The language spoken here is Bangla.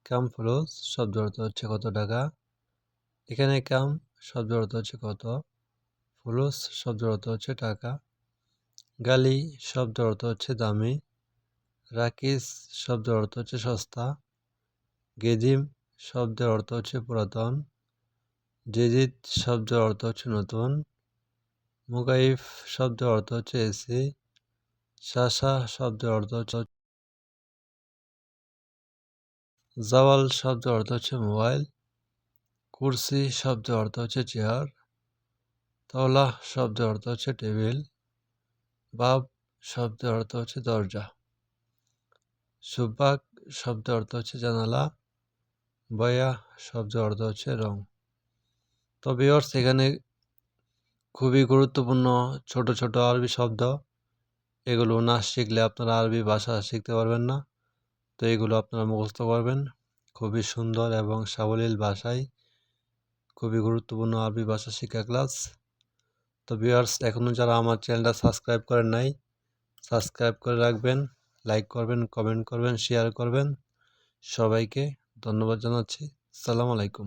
কাম ফুলুস শব্দের অর্থ হচ্ছে কত টাকা। এখানে কাম শব্দের অর্থ হচ্ছে কত, ফুলুস শব্দের অর্থ হচ্ছে টাকা। গালি শব্দের অর্থ হচ্ছে দামি। রাকিস শব্দের অর্থ হচ্ছে সস্তা। গেদিম শব্দের অর্থ হচ্ছে পুরাতন। জেজিদ শব্দের অর্থ হচ্ছে নতুন। মুকাইফ শব্দের অর্থ হচ্ছে এসি। শাসা শব্দের অর্থ হচ্ছে জাওয়াল শব্দের অর্থ হচ্ছে মোবাইল। কুরসি শব্দের অর্থ হচ্ছে চেয়ার। তওলা শব্দের অর্থ হচ্ছে টেবিল। বাব শব্দের অর্থ হচ্ছে দরজা। সুব্বাক শব্দের অর্থ হচ্ছে জানালা। বয়া শব্দের অর্থ হচ্ছে রং। তো ভিউয়ার্স, এখানে খুবই গুরুত্বপূর্ণ ছোট ছোট আরবি শব্দ, এগুলো না শিখলে আপনারা আরবি ভাষা শিখতে পারবেন না। তো এগুলো আপনারা মুখস্থ করবেন। খুবই সুন্দর এবং সাবলীল ভাষায় খুবই গুরুত্বপূর্ণ আরবি ভাষা শিক্ষা ক্লাস। তো ভিউয়ার্স, এখনও যারা আমার চ্যানেলটা সাবস্ক্রাইব করেন নাই, সাবস্ক্রাইব করে রাখবেন, লাইক করবেন, কমেন্ট করবেন, শেয়ার করবেন। সবাইকে ধন্যবাদ জানাচ্ছি। আসসালামু আলাইকুম।